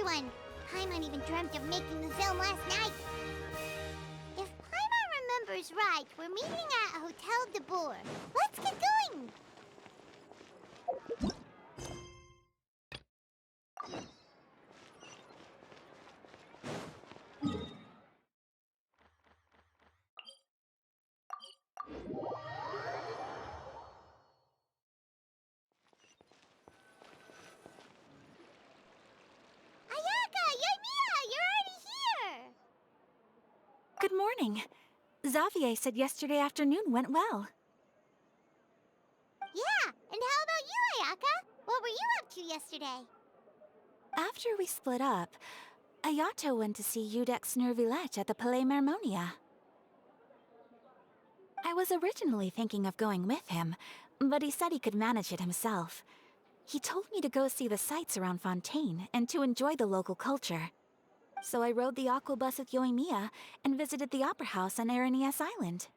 everyone! Paimon even dreamt of making the film last night. If Paimon remembers right, we're meeting at Hotel de Boer. Let's get going! Good morning. Xavier said yesterday afternoon went well. Yeah, and how about you, Ayaka? What were you up to yesterday? After we split up, Ayato went to see Udex Nervillette at the Palais Mermonia. I was originally thinking of going with him, but he said he could manage it himself. He told me to go see the sights around Fontaine and to enjoy the local culture. So I rode the aqua bus with Yoimiya and visited the opera house on Aranias Island.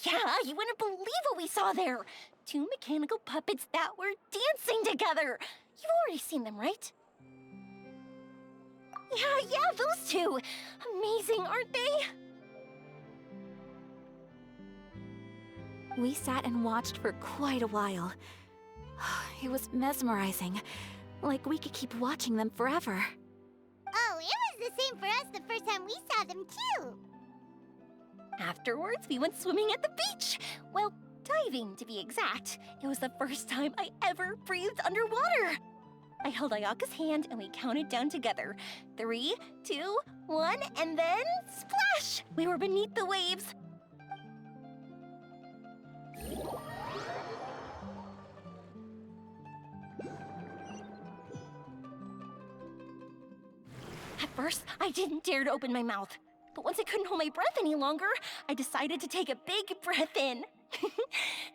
Yeah, you wouldn't believe what we saw there! 2 mechanical puppets that were dancing together! You've already seen them, right? Yeah, those two! Amazing, aren't they? We sat and watched for quite a while. It was mesmerizing, like we could keep watching them forever. Oh, it was the same for us the first time we saw them, too! Afterwards, we went swimming at the beach! Well, diving, to be exact. It was the first time I ever breathed underwater! I held Ayaka's hand and we counted down together. 3, 2, 1, and then splash! We were beneath the waves. At first, I didn't dare to open my mouth. But once I couldn't hold my breath any longer, I decided to take a big breath in.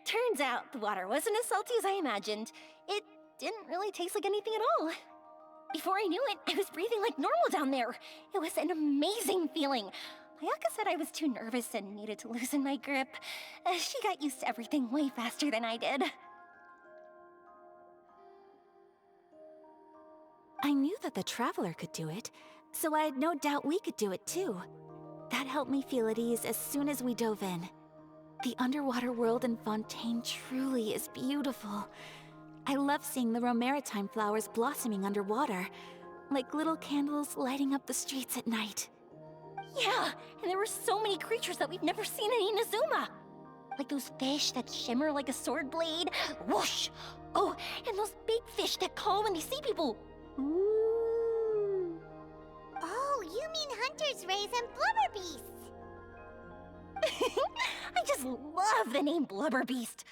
Turns out the water wasn't as salty as I imagined. It didn't really taste like anything at all. Before I knew it, I was breathing like normal down there. It was an amazing feeling. Ayaka said I was too nervous and needed to loosen my grip. She got used to everything way faster than I did. I knew that the Traveler could do it, so I had no doubt we could do it too. That helped me feel at ease as soon as we dove in. The underwater world in Fontaine truly is beautiful. I love seeing the Romaritime flowers blossoming underwater, like little candles lighting up the streets at night. Yeah, and there were so many creatures that we've never seen in Inazuma. Like those fish that shimmer like a sword blade. Whoosh! Oh, and those big fish that call when they see people. Ooh. Oh, you mean Hunter's Rays and Blubber Beasts! I just love the name Blubber Beast.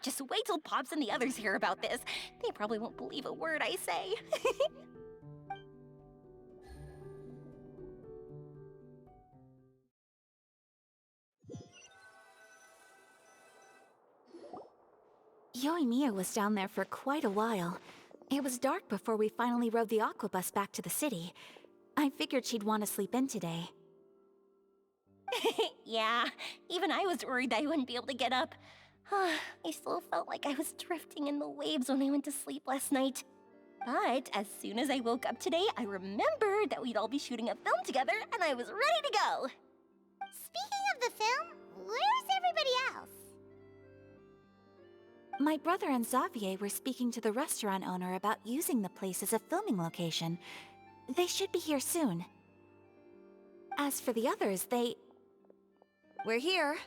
Just wait till Pops and the others hear about this. They probably won't believe a word I say. Yoimiya was down there for quite a while. It was dark before we finally rode the aqua bus back to the city. I figured she'd want to sleep in today. Yeah, even I was worried that I wouldn't be able to get up. I still felt like I was drifting in the waves when I went to sleep last night. But as soon as I woke up today, I remembered that we'd all be shooting a film together, and I was ready to go. Speaking of the film, where's everybody else? My brother and Xavier were speaking to the restaurant owner about using the place as a filming location. They should be here soon. As for the others, We're here.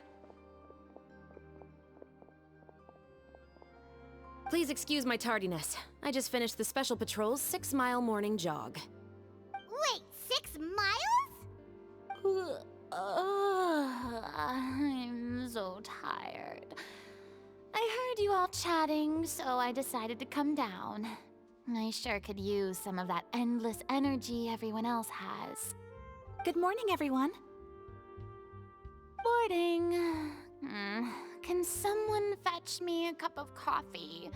Please excuse my tardiness. I just finished the Special Patrol's 6-mile morning jog. Wait, 6 miles? I'm so tired. I heard you all chatting, so I decided to come down. I sure could use some of that endless energy everyone else has. Good morning, everyone. Morning. Can someone fetch me a cup of coffee?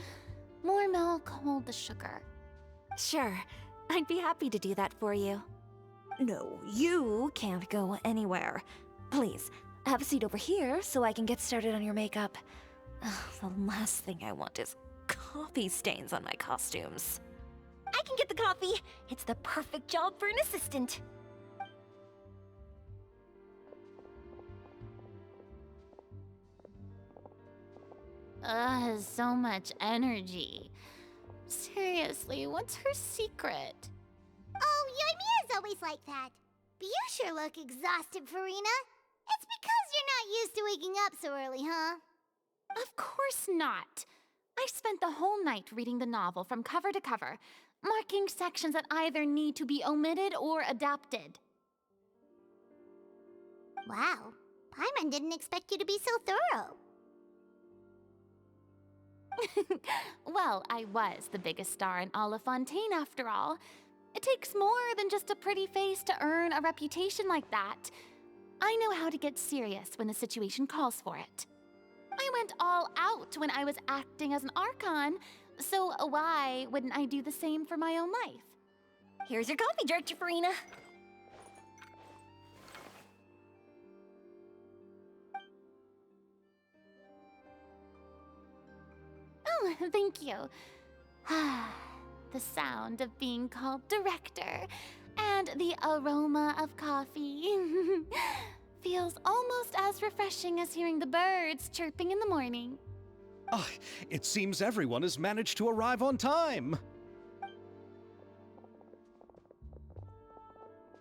More milk, hold the sugar. Sure, I'd be happy to do that for you. No, you can't go anywhere. Please, have a seat over here so I can get started on your makeup. The last thing I want is coffee stains on my costumes. I I can get the coffee. It's the perfect job for an assistant. So much energy. Seriously, what's her secret? Oh, Yoimiya's always like that. But you sure look exhausted, Furina. It's because you're not used to waking up so early, huh? Of course not. I spent the whole night reading the novel from cover to cover, marking sections that either need to be omitted or adapted. Wow, Paimon didn't expect you to be so thorough. Well, I was the biggest star in all of Fontaine after all. It takes more than just a pretty face to earn a reputation like that. I know how to get serious when the situation calls for it. I went all out when I was acting as an Archon, so why wouldn't I do the same for my own life? Here's your coffee, Director Furina. Oh, thank you. The sound of being called director and the aroma of coffee feels almost as refreshing as hearing the birds chirping in the morning. Ah, it seems everyone has managed to arrive on time.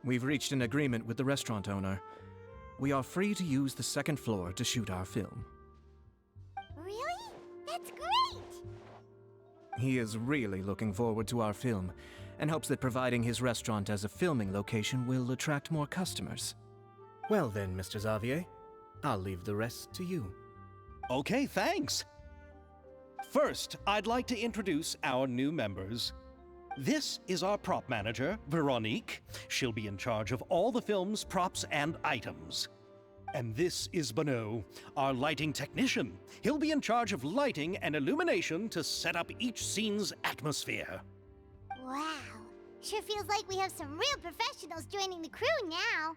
We've reached an agreement with the restaurant owner. We are free to use the second floor to shoot our film. Really? That's great! He is really looking forward to our film, and hopes that providing his restaurant as a filming location will attract more customers. Well then, Mr. Xavier, I'll leave the rest to you. Okay, thanks. First, I'd like to introduce our new members. This is our prop manager, Veronique. She'll be in charge of all the film's props and items. And this is Bonneau, our lighting technician. He'll be in charge of lighting and illumination to set up each scene's atmosphere. Wow, sure feels like we have some real professionals joining the crew now.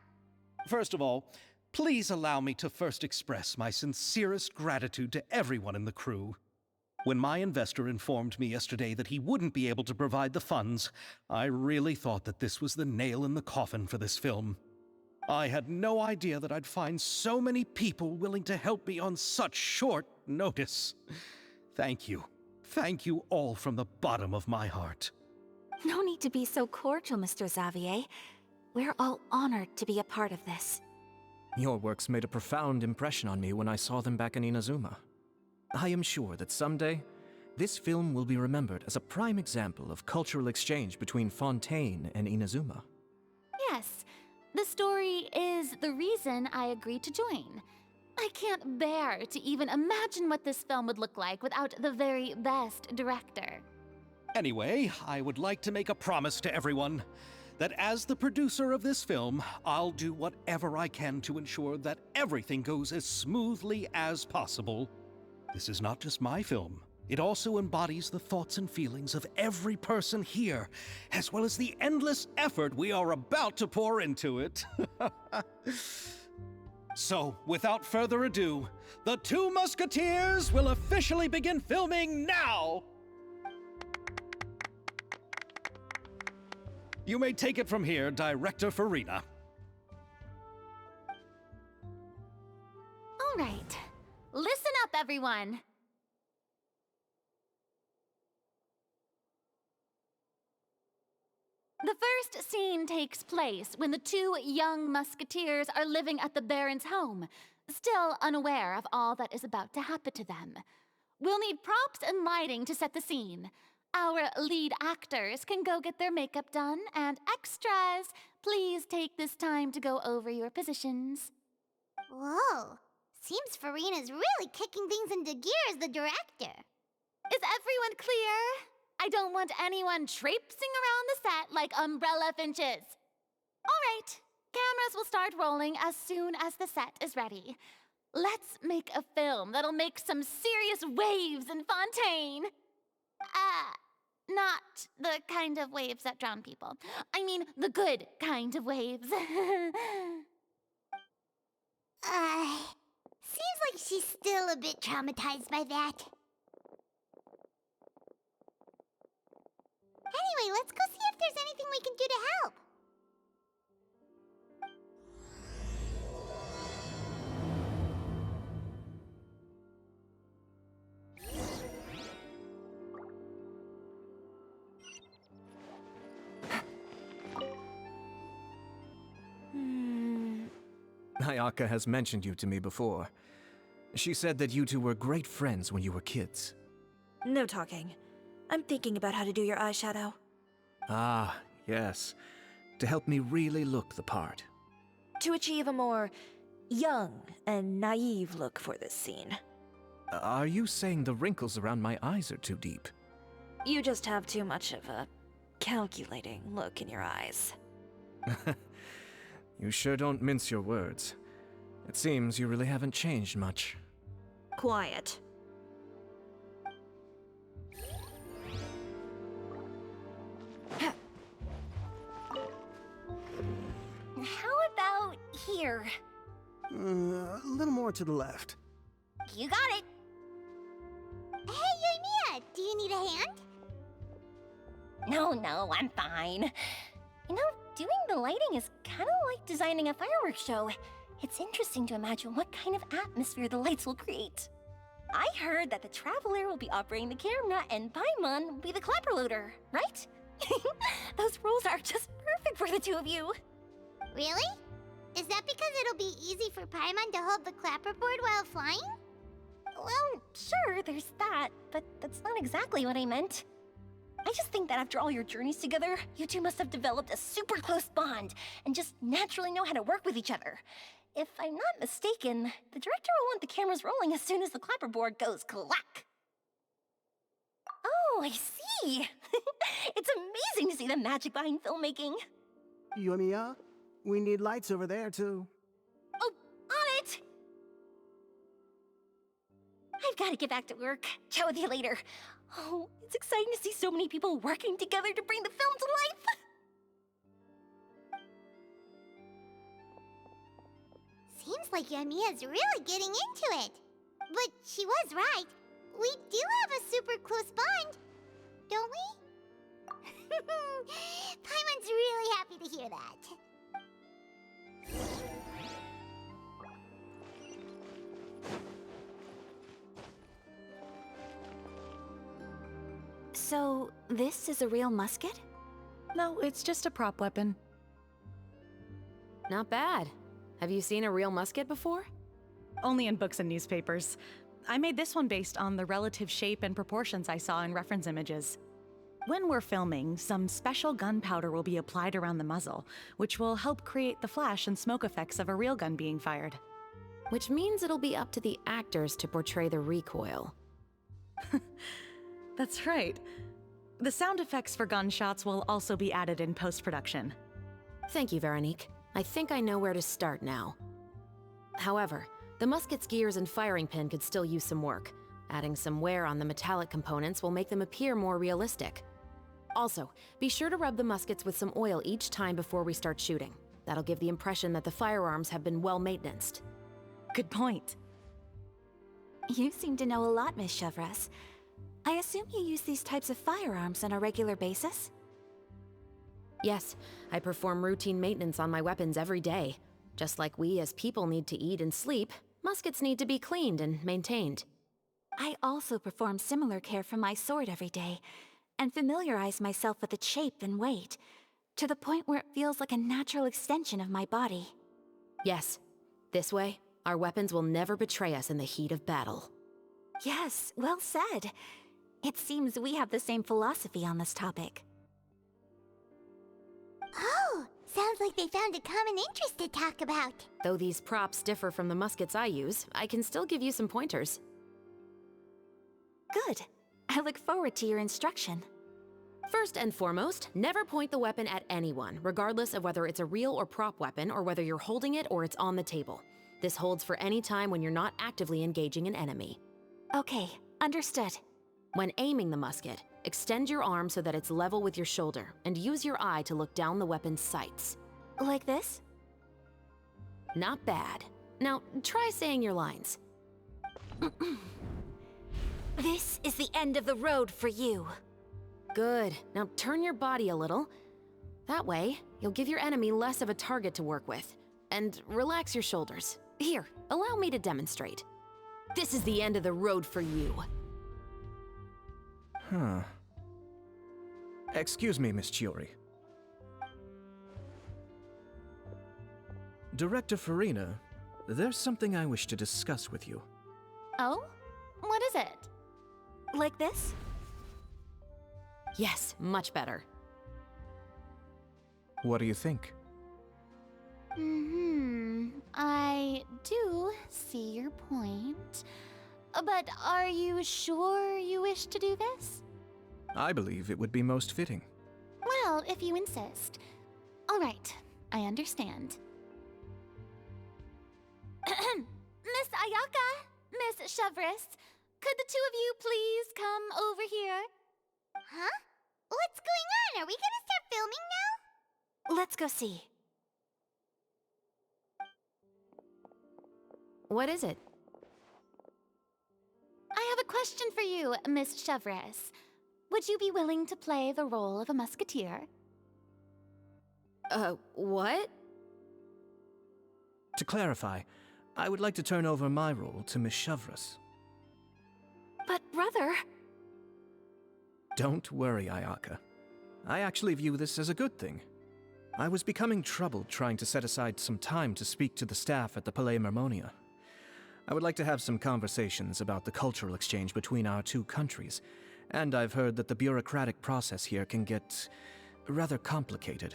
First of all, please allow me to first express my sincerest gratitude to everyone in the crew. When my investor informed me yesterday that he wouldn't be able to provide the funds, I really thought that this was the nail in the coffin for this film. I had no idea that I'd find so many people willing to help me on such short notice. Thank you. Thank you all from the bottom of my heart. No need to be so cordial, Mr. Xavier. We're all honored to be a part of this. Your works made a profound impression on me when I saw them back in Inazuma. I am sure that someday, this film will be remembered as a prime example of cultural exchange between Fontaine and Inazuma. Yes, the story is the reason I agreed to join. I can't bear to even imagine what this film would look like without the very best director. Anyway, I would like to make a promise to everyone that as the producer of this film, I'll do whatever I can to ensure that everything goes as smoothly as possible. This is not just my film. It also embodies the thoughts and feelings of every person here, as well as the endless effort we are about to pour into it. So, without further ado, the two Musketeers will officially begin filming now! You may take it from here, Director Furina. All right, listen up, everyone. The first scene takes place when the two young musketeers are living at the Baron's home, still unaware of all that is about to happen to them. We'll need props and lighting to set the scene. Our lead actors can go get their makeup done, and extras, please take this time to go over your positions. Whoa, seems Furina's really kicking things into gear as the director. Is everyone clear? I don't want anyone traipsing around the set like umbrella finches. All right, cameras will start rolling as soon as the set is ready. Let's make a film that'll make some serious waves in Fontaine. Not the kind of waves that drown people. I mean, the good kind of waves. Seems like she's still a bit traumatized by that. Anyway, let's go Ayaka has mentioned you to me before. She said that you two were great friends when you were kids. No talking. I'm thinking about how to do your eyeshadow. Ah, yes. To help me really look the part. To achieve a more young and naive look for this scene. Are you saying the wrinkles around my eyes are too deep? You just have too much of a calculating look in your eyes. You sure don't mince your words. It seems you really haven't changed much. Quiet. How about here? A little more to the left. You got it. Hey, Yoimiya, do you need a hand? No, I'm fine. You know, doing the lighting is kind of like designing a fireworks show. It's interesting to imagine what kind of atmosphere the lights will create. I heard that the Traveler will be operating the camera and Paimon will be the clapper loader, right? Those roles are just perfect for the two of you. Really? Is that because it'll be easy for Paimon to hold the clapperboard while flying? Well, sure, there's that, but that's not exactly what I meant. I just think that after all your journeys together, you two must have developed a super close bond and just naturally know how to work with each other. If I'm not mistaken, the director will want the cameras rolling as soon as the clapperboard goes clack. Oh, I see. It's amazing to see the magic behind filmmaking. Yoimiya, we need lights over there, too. Oh, on it! I've got to get back to work. Chat with you later. Oh, it's exciting to see so many people working together to bring the film to life. Seems like Yoimiya's really getting into it. But she was right. We do have a super close bond, don't we? Paimon's really happy to hear that. So, this is a real musket? No, it's just a prop weapon. Not bad. Have you seen a real musket before? Only in books and newspapers. I made this one based on the relative shape and proportions I saw in reference images. When we're filming, some special gunpowder will be applied around the muzzle, which will help create the flash and smoke effects of a real gun being fired. Which means it'll be up to the actors to portray the recoil. That's right. The sound effects for gunshots will also be added in post-production. Thank you, Veronique. I think I know where to start now. However, the musket's gears and firing pin could still use some work. Adding some wear on the metallic components will make them appear more realistic. Also, be sure to rub the muskets with some oil each time before we start shooting. That'll give the impression that the firearms have been well maintained. Good point. You seem to know a lot, Miss Chevreuse. I assume you use these types of firearms on a regular basis? Yes, I perform routine maintenance on my weapons every day. Just like we as people need to eat and sleep, muskets need to be cleaned and maintained. I also perform similar care for my sword every day, and familiarize myself with its shape and weight, to the point where it feels like a natural extension of my body. Yes, this way, our weapons will never betray us in the heat of battle. Yes, well said. It seems we have the same philosophy on this topic. Oh, sounds like they found a common interest to talk about. Though these props differ from the muskets I use, I can still give you some pointers. Good. I look forward to your instruction. First and foremost, never point the weapon at anyone, regardless of whether it's a real or prop weapon or whether you're holding it or it's on the table. This holds for any time when you're not actively engaging an enemy. Okay, understood. When aiming the musket, extend your arm so that it's level with your shoulder, and use your eye to look down the weapon's sights. Like this? Not bad. Now, try saying your lines. This is the end of the road for you. Good. Now turn your body a little. That way, you'll give your enemy less of a target to work with. And relax your shoulders. Here, allow me to demonstrate. This is the end of the road for you. Huh. Excuse me, Miss Chiori. Director Furina, There's something I wish to discuss with you. Oh? What is it? Like this? Yes, much better. What do you think? I do see your point. But are you sure you wish to do this? I believe it would be most fitting. Well, if you insist. All right, I understand. Miss Ayaka, Miss Chevreuse, could the two of you please come over here? Huh? What's going on? Are we gonna start filming now? Let's go see. What is it? I have a question for you, Miss Chevreuse. Would you be willing to play the role of a musketeer? What? To clarify, I would like to turn over my role to Miss Chevreuse. But brother... Don't worry, Ayaka. I actually view this as a good thing. I was becoming troubled trying to set aside some time to speak to the staff at the Palais Mermonia. I would like to have some conversations about the cultural exchange between our two countries, and I've heard that the bureaucratic process here can get rather complicated.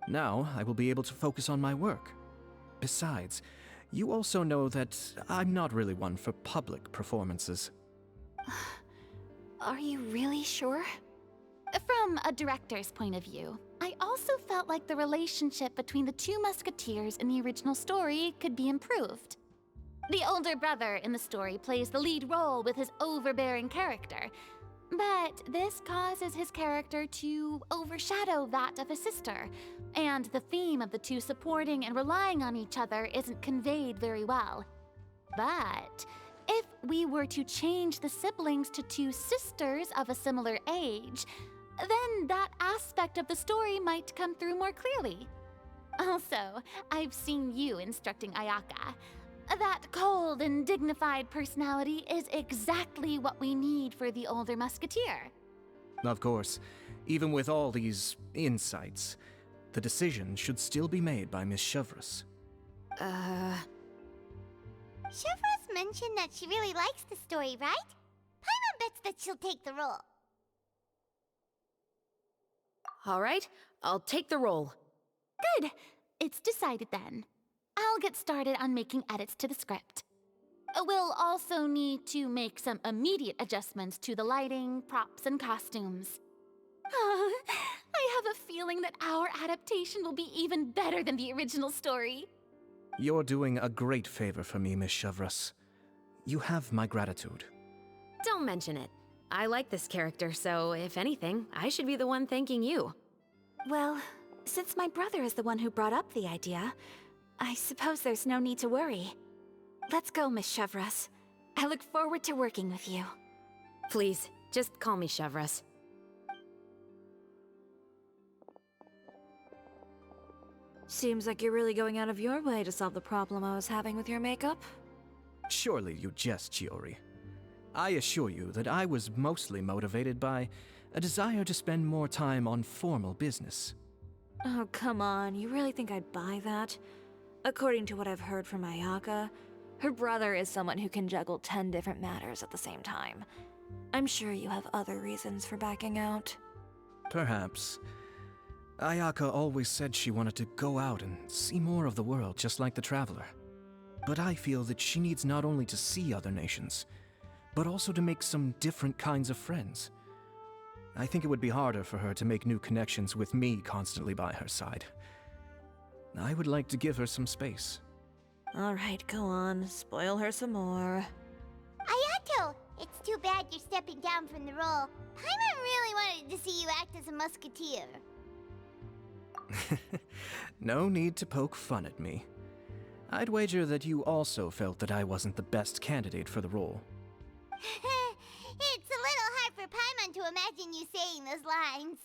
Now, I will be able to focus on my work. Besides, you also know that I'm not really one for public performances. Are you really sure? From a director's point of view, I also felt like the relationship between the two musketeers in the original story could be improved. The older brother in the story plays the lead role with his overbearing character, but this causes his character to overshadow that of his sister, and the theme of the two supporting and relying on each other isn't conveyed very well. But if we were to change the siblings to two sisters of a similar age, then that aspect of the story might come through more clearly. Also, I've seen you instructing Ayaka. That cold and dignified personality is exactly what we need for the older musketeer. Of course, even with all these insights, the decision should still be made by Miss Chevreuse. Chevreuse mentioned that she really likes the story, right? Paimon bets that she'll take the role. All right, I'll take the role. Good. It's decided then. I'll get started on making edits to the script. We'll also need to make some immediate adjustments to the lighting, props, and costumes. I have a feeling that our adaptation will be even better than the original story. You're doing a great favor for me, Miss Chevreuse. You have my gratitude. Don't mention it. I like this character, so if anything, I should be the one thanking you. Well, since my brother is the one who brought up the idea, I suppose there's no need to worry. Let's go, Miss Chevreuse. I look forward to working with you. Please, just call me Chevreuse. Seems like you're really going out of your way to solve the problem I was having with your makeup. Surely you jest, Chiori. I assure you that I was mostly motivated by a desire to spend more time on formal business. Oh, come on. You really think I'd buy that? According to what I've heard from Ayaka, her brother is someone who can juggle 10 different matters at the same time. I'm sure you have other reasons for backing out. Perhaps. Ayaka always said she wanted to go out and see more of the world, just like the Traveler. But I feel that she needs not only to see other nations, but also to make some different kinds of friends. I think it would be harder for her to make new connections with me constantly by her side. I would like to give her some space. Alright, go on. Spoil her some more. Ayato, it's too bad you're stepping down from the role. Paimon really wanted to see you act as a musketeer. No need to poke fun at me. I'd wager that you also felt that I wasn't the best candidate for the role. It's a little hard for Paimon to imagine you saying those lines.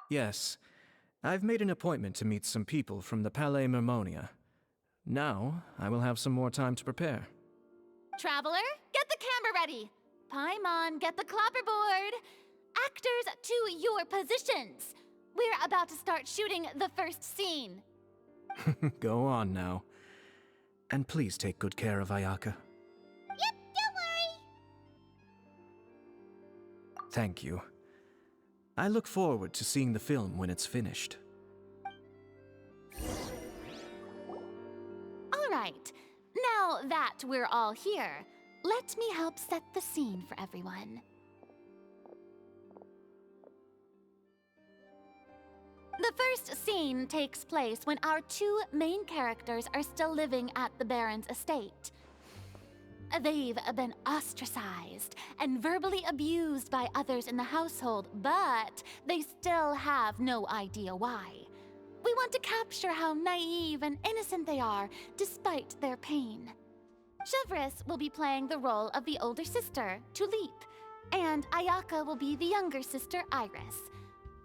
Yes, I've made an appointment to meet some people from the Palais Mermonia. Now, I will have some more time to prepare. Traveler, get the camera ready. Paimon, get the clapperboard. Actors, to your positions. we're about to start shooting the first scene. Go on now. And please take good care of Ayaka. Yep, don't worry. Thank you. I look forward to seeing the film when it's finished. All right, now that we're all here, let me help set the scene for everyone. The first scene takes place when our two main characters are still living at the Baron's estate. They've been ostracized and verbally abused by others in the household, but they still have no idea why. We want to capture how naive and innocent they are despite their pain. Chevreuse will be playing the role of the older sister, Tulipe, and Ayaka will be the younger sister, Iris.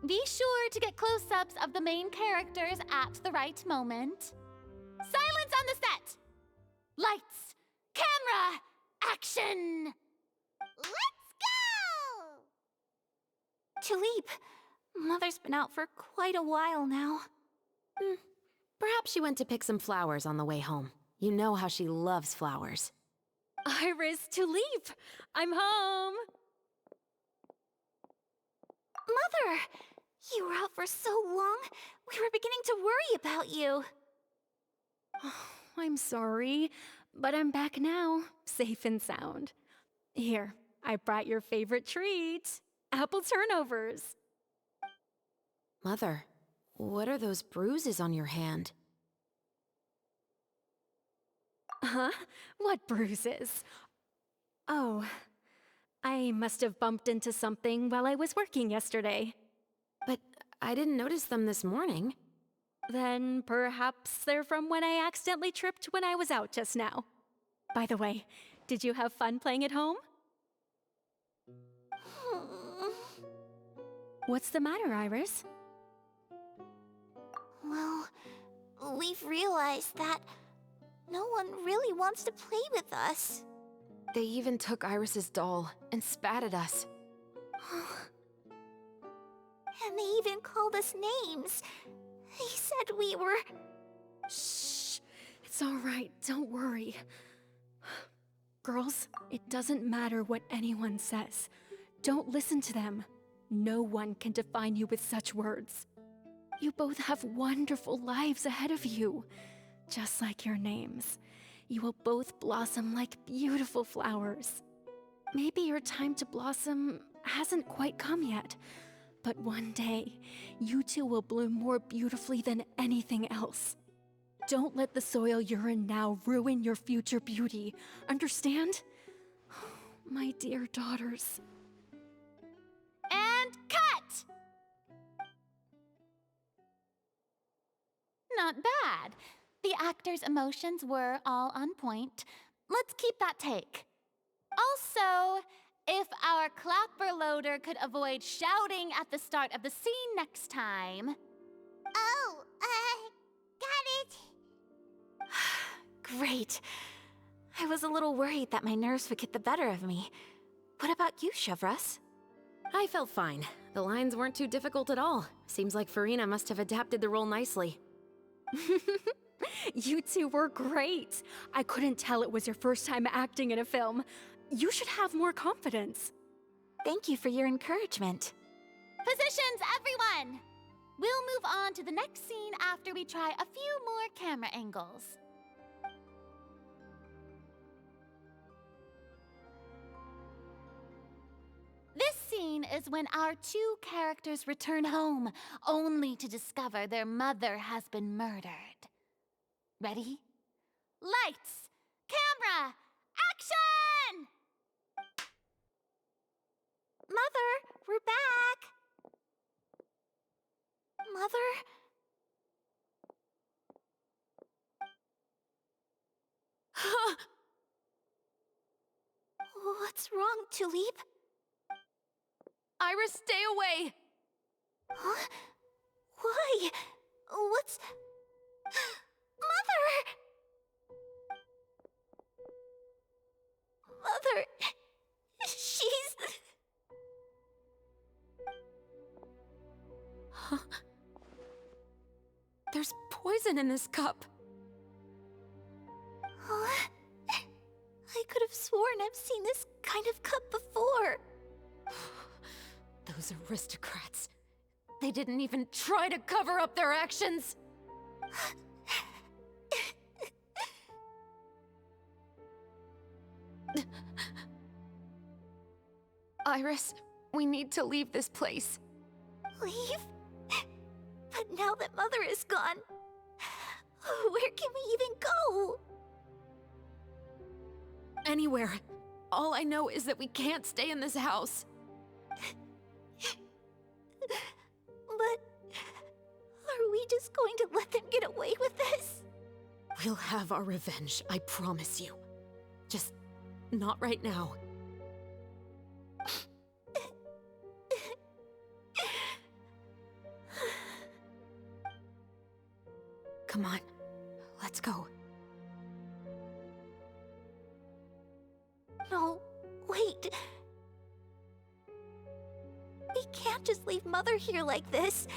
Be sure to get close-ups of the main characters at the right moment. Silence on the set! Lights, camera, action! Let's go! Tulipe, Mother's been out for quite a while now. Perhaps she went to pick some flowers on the way home. You know how she loves flowers. Iris, Tulipe, I'm home. Mother! You were out for so long, we were beginning to worry about you. I'm sorry, but I'm back now, safe and sound. Here, I brought your favorite treat, apple turnovers. Mother, what are those bruises on your hand? Huh? What bruises? Oh, I must have bumped into something while I was working yesterday. But I didn't notice them this morning. Then perhaps they're from when I accidentally tripped when I was out just now. By the way, did you have fun playing at home? What's the matter, Iris? Well, we've realized that no one really wants to play with us. They even took Iris's doll and spat at us. And they even called us names. They said we were... Shh. It's all right. Don't worry. Girls, it doesn't matter what anyone says. Don't listen to them. No one can define you with such words. You both have wonderful lives ahead of you. Just like your names. You will both blossom like beautiful flowers. Maybe your time to blossom hasn't quite come yet, but one day, you two will bloom more beautifully than anything else. Don't let the soil you're in now ruin your future beauty. Understand? My dear daughters. And cut! Not bad. The actors' emotions were all on point. Let's keep that take. Also, if our clapper loader could avoid shouting at the start of the scene next time. Oh, got it. Great. I was a little worried that my nerves would get the better of me. What about you, Chevreuse? I felt fine. The lines weren't too difficult at all. Seems like Furina must have adapted the role nicely. You two were great. I couldn't tell it was your first time acting in a film. You should have more confidence. Thank you for your encouragement. Positions, everyone! We'll move on to the next scene after we try a few more camera angles. This scene is when our two characters return home, only to discover their mother has been murdered. Ready? Lights! Camera! Action! Mother, we're back! Mother? What's wrong, Tulipe? Iris, stay away! Huh? Why? What's... Mother! Mother... She's... Huh? poison in this cup. I could have sworn I've seen this kind of cup before. Those aristocrats. They didn't even try to cover up their actions. Iris, we need to leave this place. Leave? But now that Mother is gone, where can we even go? Anywhere. All I know is that we can't stay in this house. But are we just going to let them get away with this? We'll have our revenge, I promise you. Just not right now. Come on, let's go. No, wait. We can't just leave Mother here like this.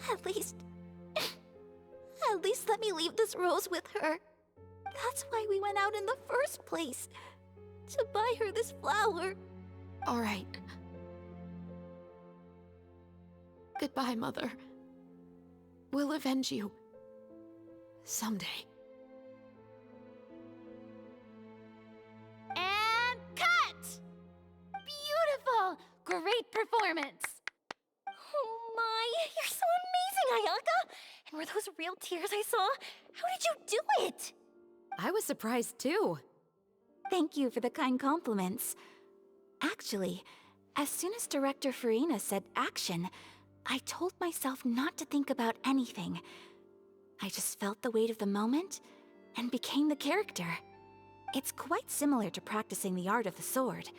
At least let me leave this rose with her. That's why we went out in the first place. To buy her this flower. All right. Goodbye, Mother. We'll avenge you. Someday. And cut! Beautiful! Great performance! Oh my, you're so amazing, Ayaka! And were those real tears I saw? How did you do it? I was surprised too. Thank you for the kind compliments. Actually, as soon as Director Furina said action, I told myself not to think about anything. I just felt the weight of the moment and became the character. It's quite similar to practicing the art of the sword.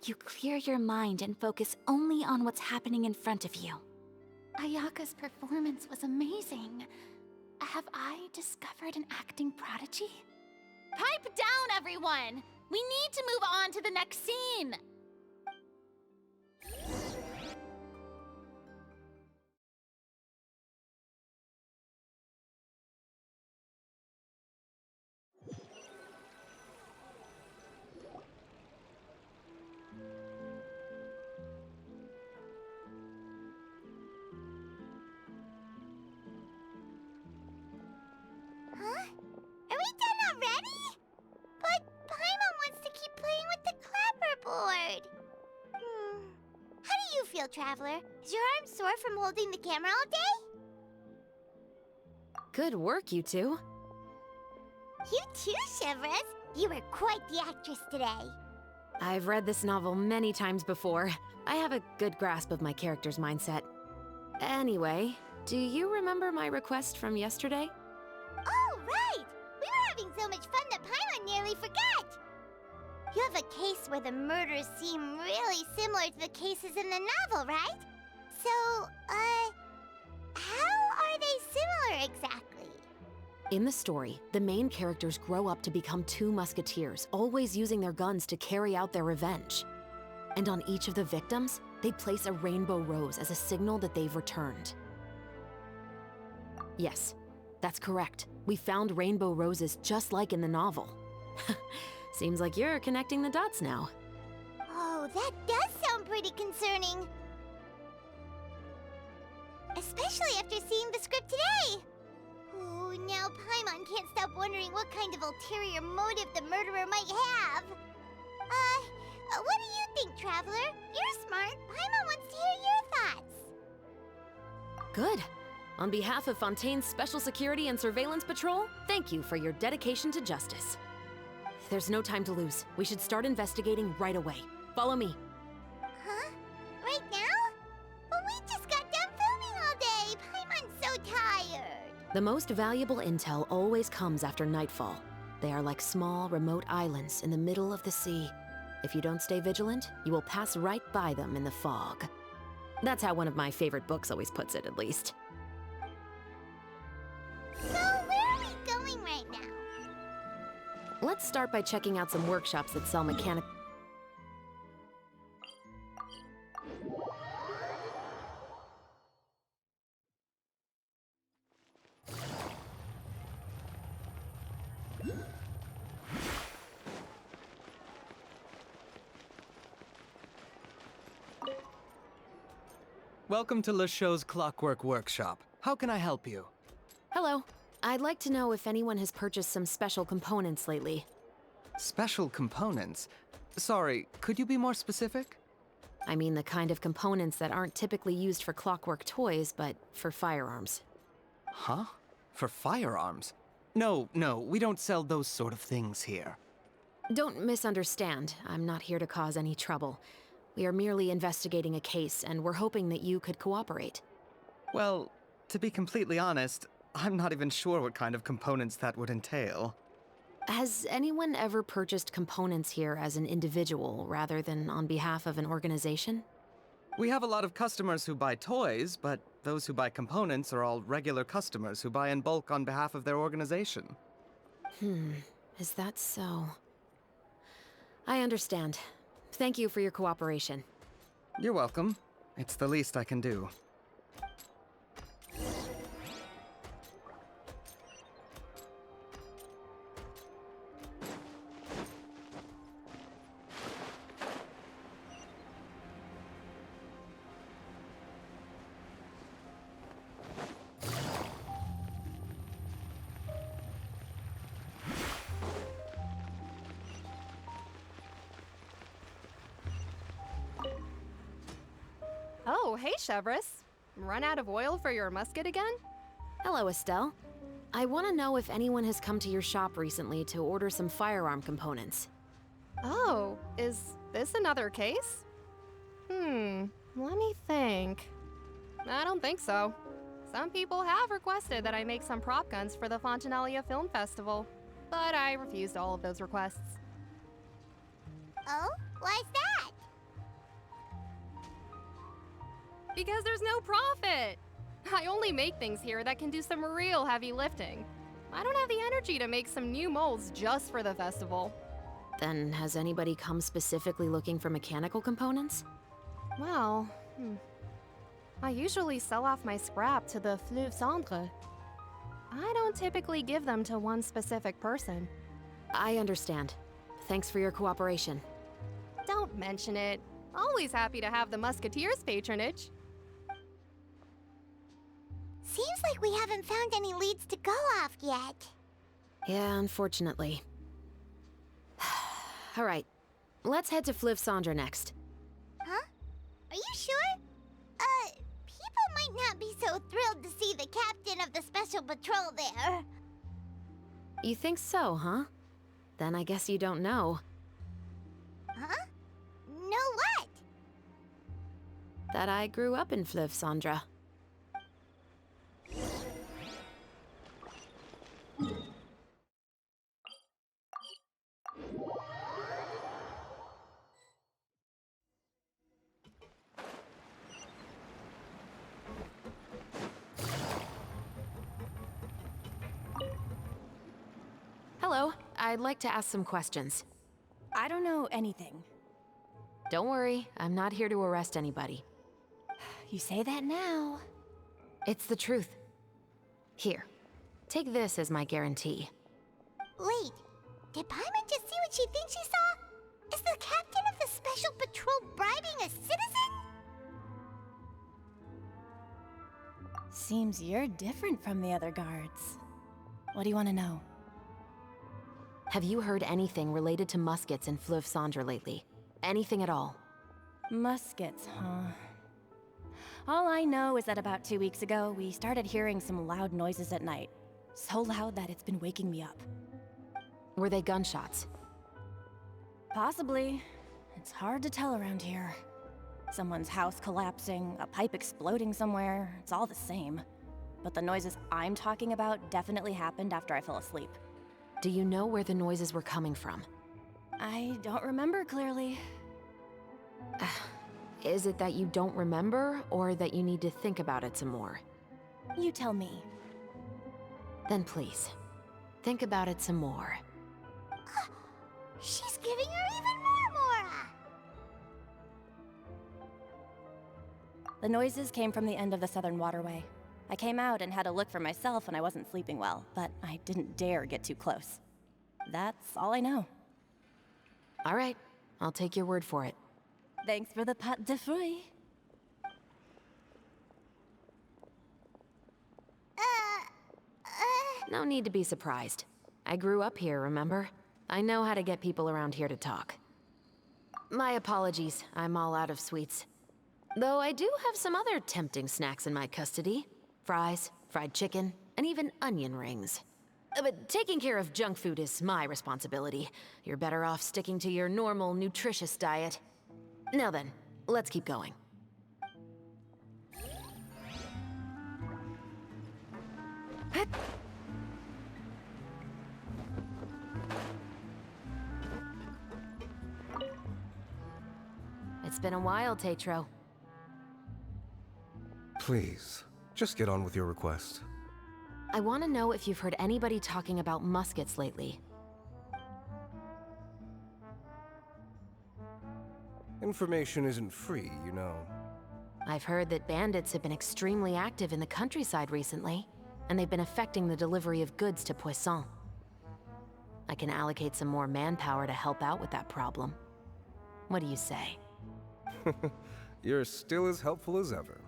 You clear your mind and focus only on what's happening in front of you. Ayaka's performance was amazing. Have I discovered an acting prodigy? Pipe down, everyone! We need to move on to the next scene! Huh? Are we done already? But Paimon wants to keep playing with the clapperboard. How do you feel, Traveler? Is your arm sore from holding the camera all day? Good work, you two. You too, Chevreuse. You were quite the actress today. I've read this novel many times before. I have a good grasp of my character's mindset. Anyway, do you remember my request from yesterday? Oh, right! We were having so much fun that Paimon nearly forgot! You have a case where the murders seem really similar to the cases in the novel, right? So, how are they similar exactly? In the story, the main characters grow up to become two musketeers, always using their guns to carry out their revenge. And on each of the victims, they place a rainbow rose as a signal that they've returned. Yes, that's correct. We found rainbow roses just like in the novel. Seems like you're connecting the dots now. Oh, that does sound pretty concerning. Especially after seeing the script today. Oh, now Paimon can't stop wondering what kind of ulterior motive the murderer might have. What do you think, Traveler? You're smart. Paimon wants to hear your thoughts. Good. On behalf of Fontaine's Special Security and Surveillance Patrol, thank you for your dedication to justice. There's no time to lose. We should start investigating right away. Follow me. Huh? Right now? But we just got done filming all day. Paimon's so tired. The most valuable intel always comes after nightfall. They are like small, remote islands in the middle of the sea. If you don't stay vigilant, you will pass right by them in the fog. That's how one of my favorite books always puts it, at least. So, where are we going right now? Let's start by checking out some workshops that sell mechanic... Welcome to Le Show's Clockwork Workshop. How can I help you? Hello. I'd like to know if anyone has purchased some special components lately. Special components? Sorry, could you be more specific? I mean the kind of components that aren't typically used for clockwork toys, but for firearms. Huh? For firearms? No, we don't sell those sort of things here. Don't misunderstand. I'm not here to cause any trouble. We are merely investigating a case, and we're hoping that you could cooperate. Well, to be completely honest, I'm not even sure what kind of components that would entail. Has anyone ever purchased components here as an individual rather than on behalf of an organization? We have a lot of customers who buy toys, but those who buy components are all regular customers who buy in bulk on behalf of their organization. Is that so? I understand. Thank you for your cooperation. You're welcome. It's the least I can do. Oh, hey, Chevreuse. Run out of oil for your musket again? Hello, Estelle. I want to know if anyone has come to your shop recently to order some firearm components. Oh, is this another case? Let me think. I don't think so. Some people have requested that I make some prop guns for the Fontanalia Film Festival, but I refused all of those requests. Oh? Why's that? Because there's no profit! I only make things here that can do some real heavy lifting. I don't have the energy to make some new molds just for the festival. Then has anybody come specifically looking for mechanical components? Well, I usually sell off my scrap to the Fleuve Cendre. I don't typically give them to one specific person. I understand. Thanks for your cooperation. Don't mention it. Always happy to have the musketeers' patronage. Seems like we haven't found any leads to go off yet. Yeah, unfortunately. All right, let's head to Fleuve Cendre next. Huh? Are you sure? People might not be so thrilled to see the captain of the special patrol there. You think so, huh? Then I guess you don't know. Huh? Know what? That I grew up in Fleuve Cendre. Hello, I'd like to ask some questions. I don't know anything. Don't worry, I'm not here to arrest anybody. You say that now. It's the truth. Here, take this as my guarantee. Wait, did Paimon just see what she thinks she saw? Is the captain of the special patrol bribing a citizen? Seems you're different from the other guards. What do you want to know? Have you heard anything related to muskets in Fleuve Cendre lately? Anything at all? Muskets, huh? All I know is that about 2 weeks ago, we started hearing some loud noises at night. So loud that it's been waking me up. Were they gunshots? Possibly. It's hard to tell around here. Someone's house collapsing, a pipe exploding somewhere, it's all the same. But the noises I'm talking about definitely happened after I fell asleep. Do you know where the noises were coming from? I don't remember clearly. Is it that you don't remember, or that you need to think about it some more? You tell me. Then please, think about it some more. She's giving her even more Mora! The noises came from the end of the Southern Waterway. I came out and had a look for myself when I wasn't sleeping well, but I didn't dare get too close. That's all I know. All right, I'll take your word for it. Thanks for the pat de fruits. No need to be surprised. I grew up here, remember? I know how to get people around here to talk. My apologies, I'm all out of sweets. Though I do have some other tempting snacks in my custody. Fries, fried chicken, and even onion rings. But taking care of junk food is my responsibility. You're better off sticking to your normal, nutritious diet. Now then, let's keep going. It's been a while, Tetro. Please, just get on with your request. I want to know if you've heard anybody talking about muskets lately. Information isn't free, you know. I've heard that bandits have been extremely active in the countryside recently, and they've been affecting the delivery of goods to Poisson. I can allocate some more manpower to help out with that problem. What do you say? You're still as helpful as ever.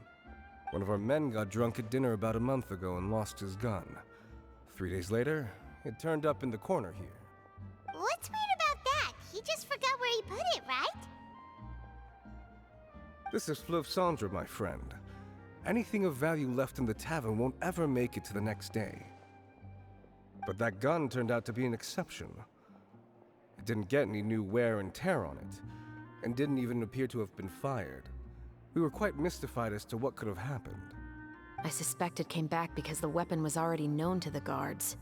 One of our men got drunk at dinner about a month ago and lost his gun. 3 days later, it turned up in the corner here. What's weird about that? He just forgot where he put it, right? This is Fleuve Cendre, my friend. Anything of value left in the tavern won't ever make it to the next day. But that gun turned out to be an exception. It didn't get any new wear and tear on it, and didn't even appear to have been fired. We were quite mystified as to what could have happened. I suspect it came back because the weapon was already known to the guards.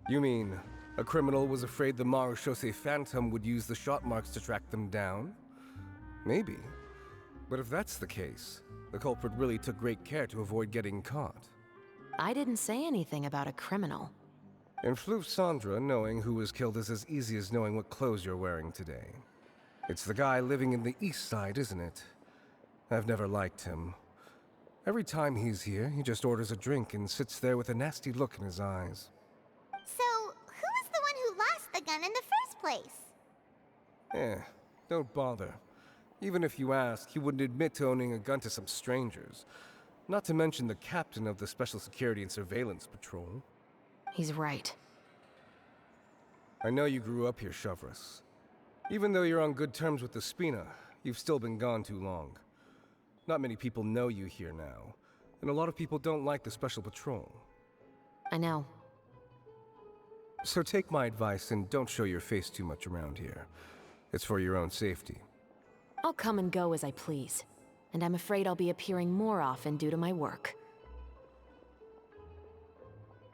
You mean, a criminal was afraid the Marechaussee Phantom would use the shot marks to track them down? Maybe. But if that's the case, the culprit really took great care to avoid getting caught. I didn't say anything about a criminal. In Fleuve Cendre, knowing who was killed is as easy as knowing what clothes you're wearing today. It's the guy living in the east side, isn't it? I've never liked him. Every time he's here, he just orders a drink and sits there with a nasty look in his eyes. So, who was the one who lost the gun in the first place? Don't bother. Even if you ask, he wouldn't admit to owning a gun to some strangers. Not to mention the captain of the Special Security and Surveillance Patrol. He's right. I know you grew up here, Chevreuse. Even though you're on good terms with the Spina, you've still been gone too long. Not many people know you here now, and a lot of people don't like the Special Patrol. I know. So take my advice and don't show your face too much around here. It's for your own safety. I'll come and go as I please, and I'm afraid I'll be appearing more often due to my work.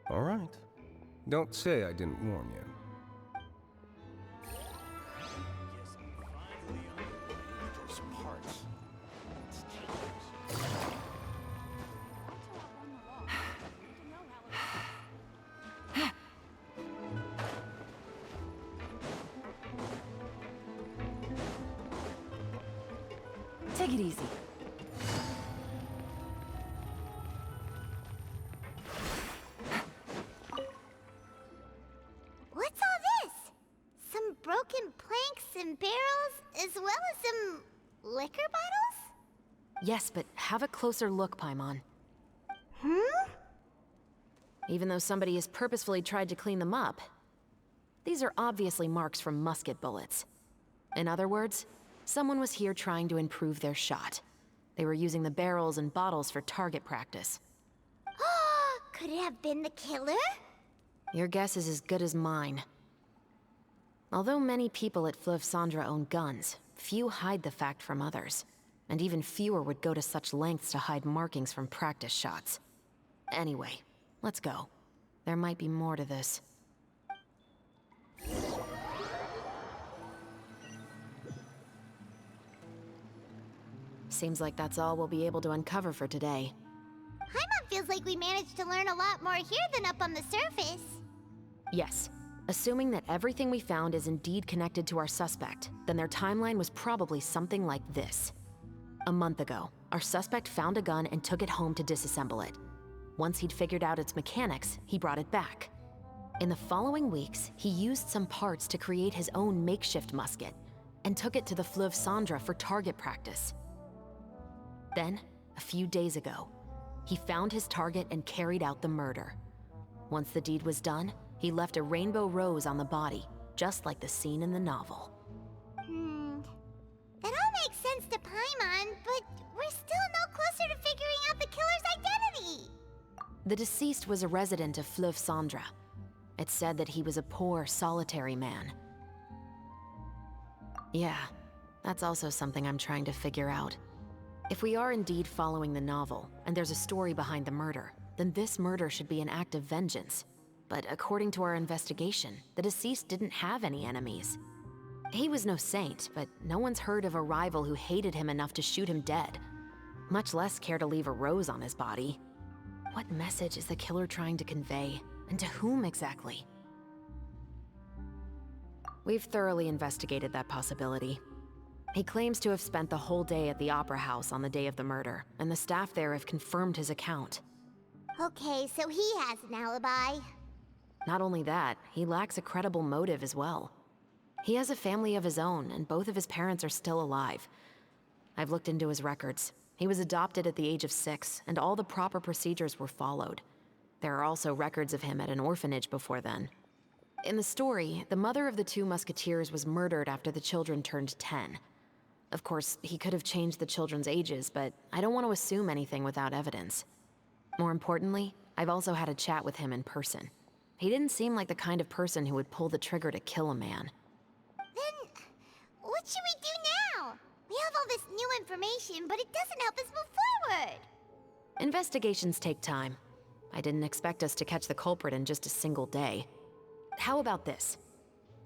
All right. Don't say I didn't warn you. Take it easy. What's all this? Some broken planks and barrels, as well as some liquor bottles? Yes, but have a closer look, Paimon. Even though somebody has purposefully tried to clean them up, these are obviously marks from musket bullets. In other words, someone was here trying to improve their shot. They were using the barrels and bottles for target practice. Could it have been the killer? Your guess is as good as mine. Although many people at Fleuve Cendre own guns, few hide the fact from others. And even fewer would go to such lengths to hide markings from practice shots. Anyway, let's go. There might be more to this. Seems like that's all we'll be able to uncover for today. Paimon feels like we managed to learn a lot more here than up on the surface. Yes. Assuming that everything we found is indeed connected to our suspect, then their timeline was probably something like this. A month ago, our suspect found a gun and took it home to disassemble it. Once he'd figured out its mechanics, he brought it back. In the following weeks, he used some parts to create his own makeshift musket, and took it to the Fleuve Cendre for target practice. Then, a few days ago, he found his target and carried out the murder. Once the deed was done, he left a rainbow rose on the body, just like the scene in the novel. That all makes sense to Paimon, but we're still no closer to figuring out the killer's identity! The deceased was a resident of Fleuve Cendra. It's said that he was a poor, solitary man. Yeah, that's also something I'm trying to figure out. If we are indeed following the novel, and there's a story behind the murder, then this murder should be an act of vengeance. But according to our investigation, the deceased didn't have any enemies. He was no saint, but no one's heard of a rival who hated him enough to shoot him dead, much less care to leave a rose on his body. What message is the killer trying to convey, and to whom exactly? We've thoroughly investigated that possibility. He claims to have spent the whole day at the Opera House on the day of the murder, and the staff there have confirmed his account. Okay, so he has an alibi. Not only that, he lacks a credible motive as well. He has a family of his own, and both of his parents are still alive. I've looked into his records. He was adopted at the age of 6, and all the proper procedures were followed. There are also records of him at an orphanage before then. In the story, the mother of the 2 musketeers was murdered after the children turned 10. Of course, he could have changed the children's ages, but I don't want to assume anything without evidence. More importantly, I've also had a chat with him in person. He didn't seem like the kind of person who would pull the trigger to kill a man. Then, what should we do now? We have all this new information, but it doesn't help us move forward. Investigations take time. I didn't expect us to catch the culprit in just a single day. How about this?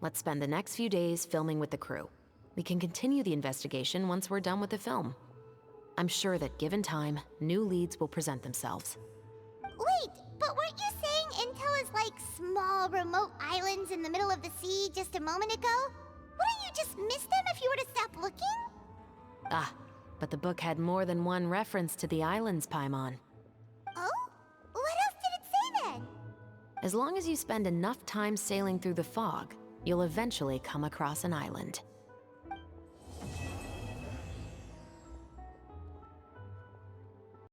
Let's spend the next few days filming with the crew. We can continue the investigation once we're done with the film. I'm sure that given time, new leads will present themselves. Wait, but weren't you saying Intel is like small, remote islands in the middle of the sea just a moment ago? Wouldn't you just miss them if you were to stop looking? Ah, but the book had more than one reference to the islands, Paimon. Oh? What else did it say then? As long as you spend enough time sailing through the fog, you'll eventually come across an island.